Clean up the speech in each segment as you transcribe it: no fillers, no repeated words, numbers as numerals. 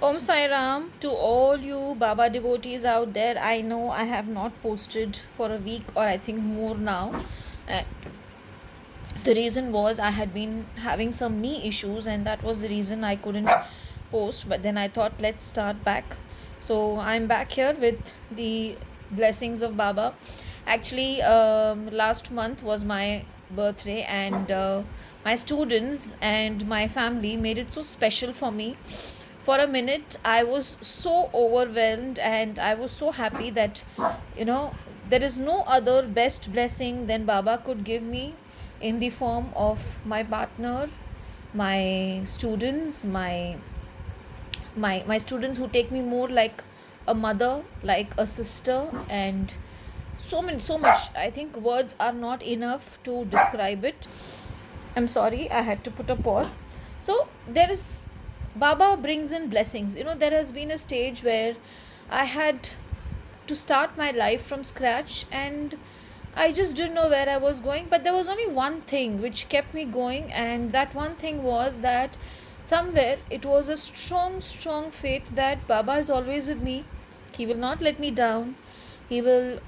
Om Sai Ram to all you Baba devotees out there. I know I have not posted for a week or I think more now. Uh, the reason was I had been having some knee issues, and that was the reason I couldn't post. But then I thought, let's start back. So I'm back here with the blessings of Baba. Actually, last month was my birthday, and my students and my family made it so special for me. For a minute I was so overwhelmed, and I was so happy that, you know there is no other best blessing than Baba could give me, in the form of my partner, my students, my students who take me more like a mother, like a sister, and so much. I think words are not enough to describe it. I'm sorry, I had to put a pause. So there is, Baba brings in blessings. There has been a stage where I had to start my life from scratch, and I just didn't know where I was going. But there was only one thing which kept me going, and that one thing was that somewhere it was a strong, strong faith that Baba is always with me. He will not let me down. He will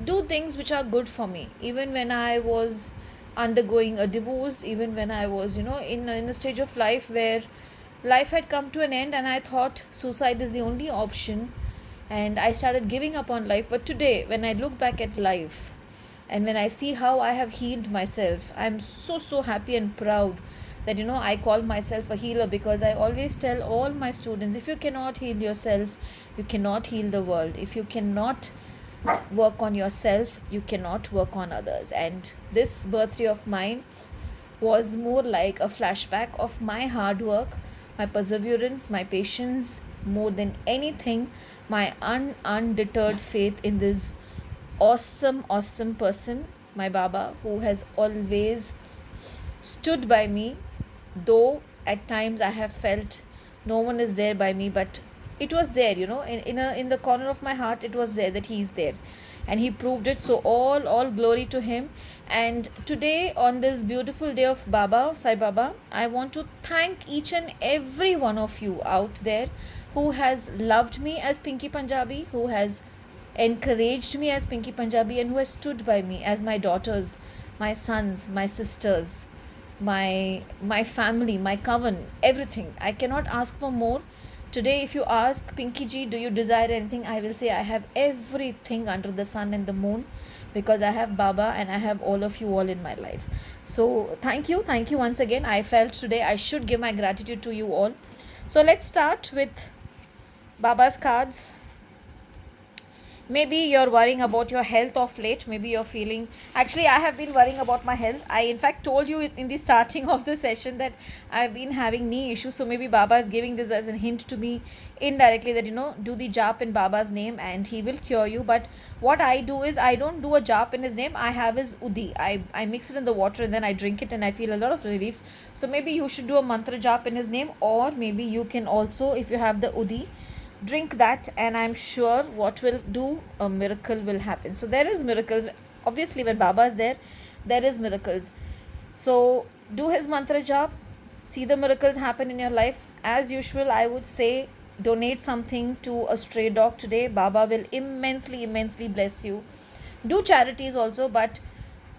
do things which are good for me, even when I was undergoing a divorce, even when I was, in a stage of life where life had come to an end, and I thought suicide is the only option, and I started giving up on life. But today, when I look back at life and when I see how I have healed myself, I'm so happy and proud that, I call myself a healer, because I always tell all my students, if you cannot heal yourself, you cannot heal the world. If you cannot work on yourself, you cannot work on others. And this birthday of mine was more like a flashback of my hard work, my perseverance, my patience, more than anything, my undeterred faith in this awesome person, my Baba, who has always stood by me, though at times I have felt no one is there by me. But it was there, in the corner of my heart, it was there that he is there, and he proved it. So all glory to him. And today, on this beautiful day of Baba Sai Baba, I want to thank each and every one of you out there who has loved me as Pinky Punjabi, who has encouraged me as Pinky Punjabi, and who has stood by me as my daughters, my sons, my sisters, my family, my coven, everything. I cannot ask for more. Today, if you ask Pinky ji, do you desire anything, I will say I have everything under the sun and the moon, because I have Baba and I have all of you all in my life. So thank you once again. I felt today I should give my gratitude to you all. So let's start with Baba's cards. Maybe you're worrying about your health of late. Maybe you're feeling, actually I have been worrying about my health. I in fact told you in the starting of the session that I've been having knee issues. So maybe Baba is giving this as a hint to me indirectly, that do the jap in Baba's name and he will cure you. But what I do is, I don't do a jap in his name. I have his udi. I mix it in the water and then I drink it, and I feel a lot of relief. So maybe you should do a mantra jap in his name, or maybe you can also, if you have the udi, drink that, and I'm sure what will do, a miracle will happen. So there is miracles, obviously when Baba is there, there is miracles. So do his mantra jap, see the miracles happen in your life. As usual, I would say, donate something to a stray dog today. Baba will immensely bless you. Do charities also, but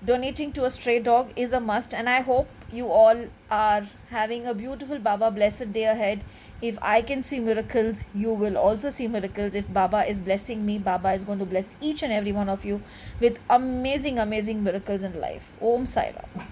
donating to a stray dog is a must. And I hope you all are having a beautiful Baba blessed day ahead. If I can see miracles, you will also see miracles. If Baba is blessing me, Baba is going to bless each and every one of you with amazing miracles in life. Om Sai Ram.